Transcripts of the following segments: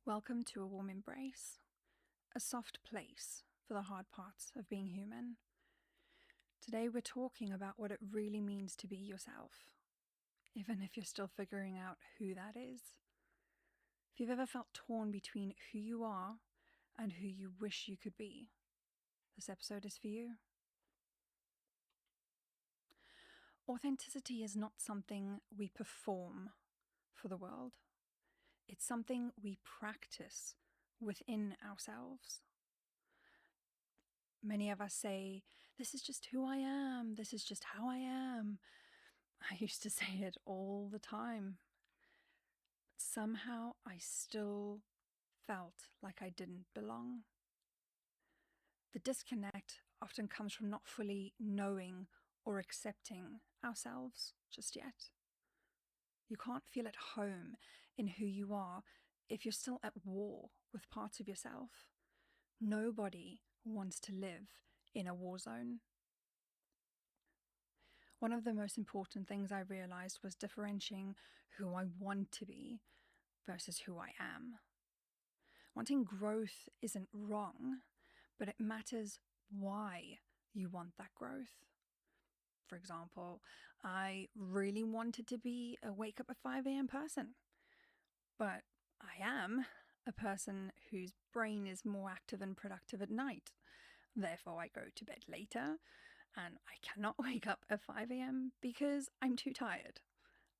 Welcome to a warm embrace, a soft place for the hard parts of being human. Today we're talking about what it really means to be yourself, even if you're still figuring out who that is. If you've ever felt torn between who you are and who you wish you could be, this episode is for you. Authenticity is not something we perform for the world. It's something we practice within ourselves. Many of us say, this is just who I am, this is just how I am. I used to say it all the time. But somehow I still felt like I didn't belong. The disconnect often comes from not fully knowing or accepting ourselves just yet. You can't feel at home in who you are if you're still at war with parts of yourself. Nobody wants to live in a war zone. One of the most important things I realized was differentiating who I want to be versus who I am. Wanting growth isn't wrong, but it matters why you want that growth. For example, I really wanted to be a wake up at 5 a.m. person, but I am a person whose brain is more active and productive at night. Therefore, I go to bed later and I cannot wake up at 5 a.m. because I'm too tired.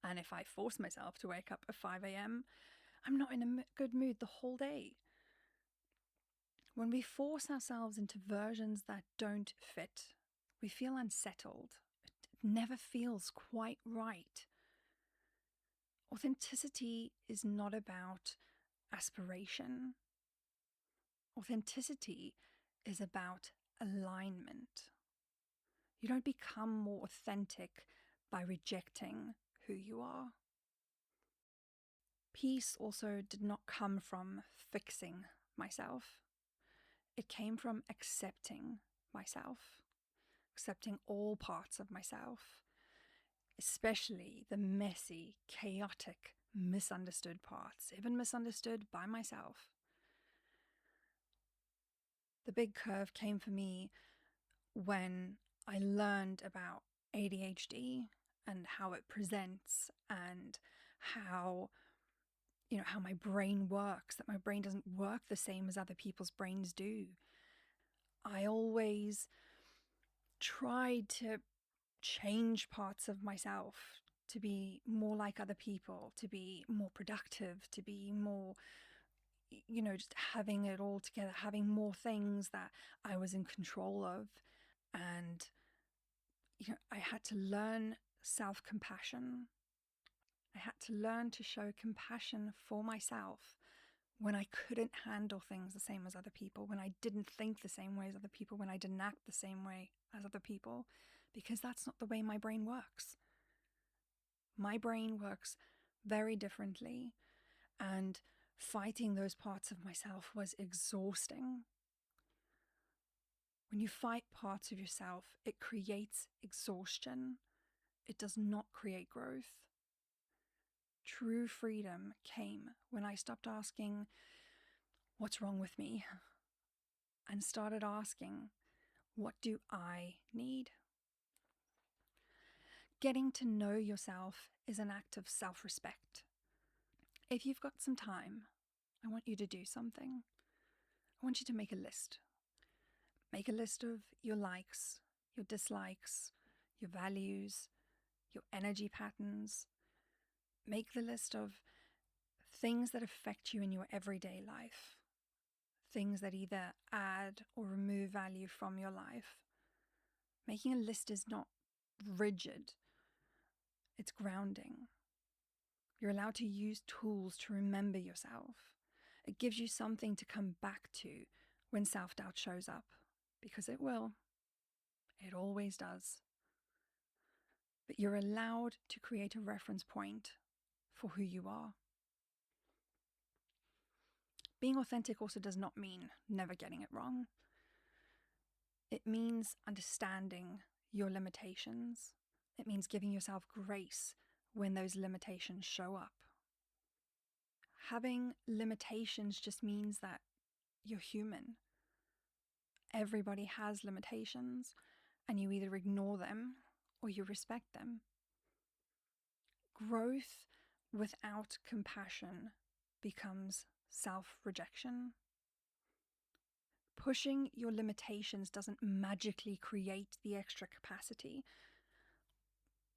And if I force myself to wake up at 5 a.m., I'm not in a good mood the whole day. When we force ourselves into versions that don't fit, we feel unsettled. It never feels quite right. Authenticity is not about aspiration. Authenticity is about alignment. You don't become more authentic by rejecting who you are. Peace also did not come from fixing myself. It came from accepting myself, accepting all parts of myself, especially the messy, chaotic, misunderstood parts, even misunderstood by myself. The big curve came for me when I learned about ADHD and how it presents and how my brain works, that my brain doesn't work the same as other people's brains do. I always tried to change parts of myself to be more like other people, to be more productive, to be more, just having it all together, having more things that I was in control of. And, I had to learn self-compassion. I had to learn to show compassion for myself when I couldn't handle things the same as other people, when I didn't think the same way as other people, when I didn't act the same way as other people, because that's not the way my brain works. My brain works very differently, and fighting those parts of myself was exhausting. When you fight parts of yourself, it creates exhaustion. It does not create growth. True freedom came when I stopped asking, what's wrong with me? And started asking, what do I need? Getting to know yourself is an act of self-respect. If you've got some time, I want you to do something. I want you to make a list. Make a list of your likes, your dislikes, your values, your energy patterns. Make the list of things that affect you in your everyday life. Things that either add or remove value from your life. Making a list is not rigid. It's grounding. You're allowed to use tools to remember yourself. It gives you something to come back to when self-doubt shows up, because it will. It always does. But you're allowed to create a reference point for who you are. Being authentic also does not mean never getting it wrong. It means understanding your limitations. It means giving yourself grace when those limitations show up. Having limitations just means that you're human. Everybody has limitations, and you either ignore them or you respect them. Growth without compassion becomes self-rejection. Pushing your limitations doesn't magically create the extra capacity.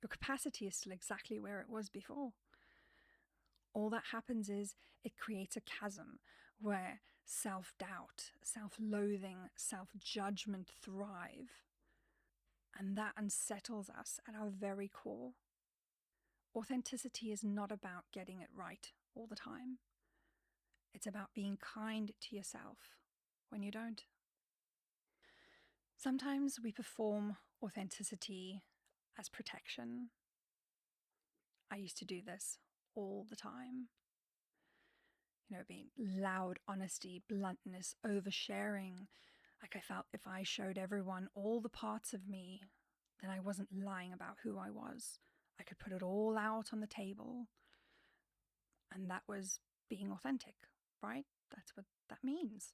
Your capacity is still exactly where it was before. All that happens is it creates a chasm where self-doubt, self-loathing, self-judgment thrive. And that unsettles us at our very core. Authenticity is not about getting it right all the time. It's about being kind to yourself when you don't. Sometimes we perform authenticity as protection. I used to do this all the time. Being loud honesty, bluntness, oversharing. Like I felt if I showed everyone all the parts of me, then I wasn't lying about who I was. I could put it all out on the table. And that was being authentic, right? That's what that means.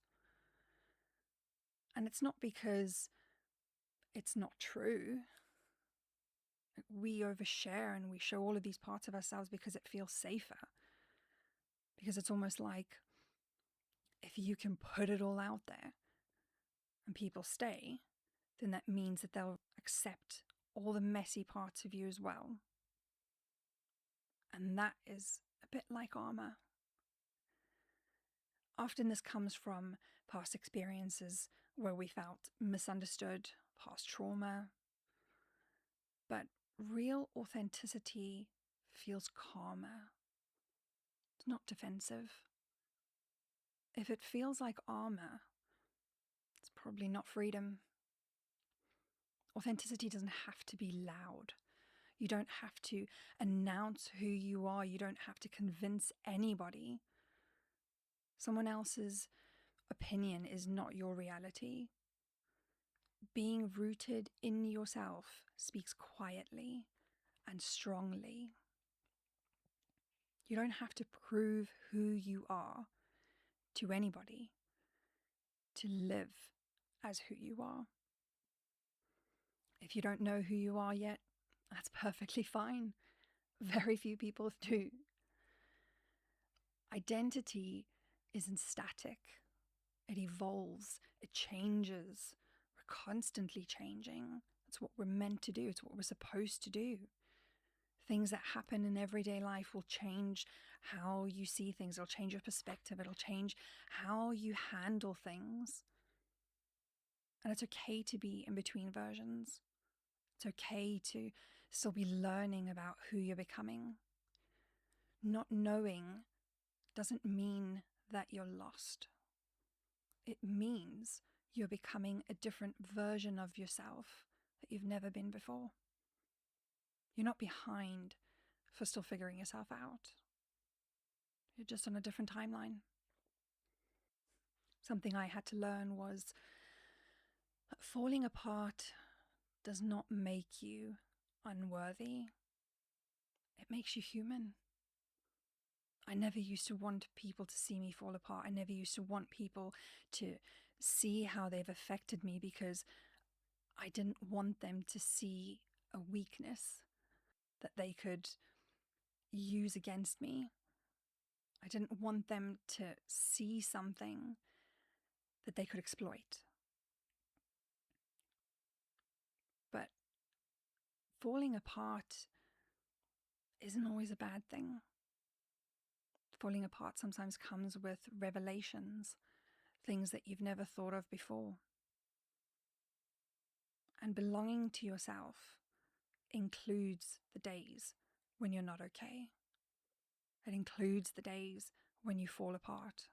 And it's not because it's not true. We overshare and we show all of these parts of ourselves because it feels safer. Because it's almost like if you can put it all out there and people stay, then that means that they'll accept all the messy parts of you as well. And that is a bit like armor. Often this comes from past experiences where we felt misunderstood, past trauma. But real authenticity feels calmer. It's not defensive. If it feels like armor, it's probably not freedom. Authenticity doesn't have to be loud. You don't have to announce who you are. You don't have to convince anybody. Someone else's opinion is not your reality. Being rooted in yourself speaks quietly and strongly. You don't have to prove who you are to anybody to live as who you are. If you don't know who you are yet, that's perfectly fine. Very few people do. Identity isn't static. It evolves, it changes. We're constantly changing. That's what we're meant to do. It's what we're supposed to do. Things that happen in everyday life will change how you see things. It'll change your perspective. It'll change how you handle things. And it's okay to be in between versions. It's okay to still be learning about who you're becoming. Not knowing doesn't mean that you're lost. It means you're becoming a different version of yourself that you've never been before. You're not behind for still figuring yourself out. You're just on a different timeline. Something I had to learn was falling apart does not make you unworthy. It makes you human. I never used to want people to see me fall apart. I never used to want people to see how they've affected me because I didn't want them to see a weakness that they could use against me. I didn't want them to see something that they could exploit. But falling apart isn't always a bad thing. Falling apart sometimes comes with revelations, things that you've never thought of before. And belonging to yourself includes the days when you're not okay. It includes the days when you fall apart.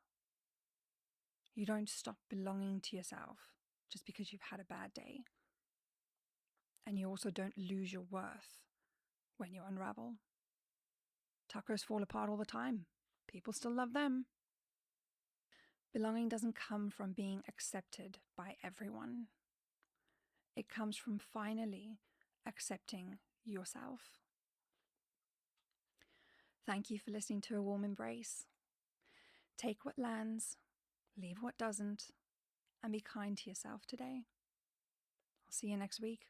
You don't stop belonging to yourself just because you've had a bad day. And you also don't lose your worth when you unravel. Tacos fall apart all the time. People still love them. Belonging doesn't come from being accepted by everyone. It comes from finally accepting yourself. Thank you for listening to A Warm Embrace. Take what lands, leave what doesn't, and be kind to yourself today. I'll see you next week.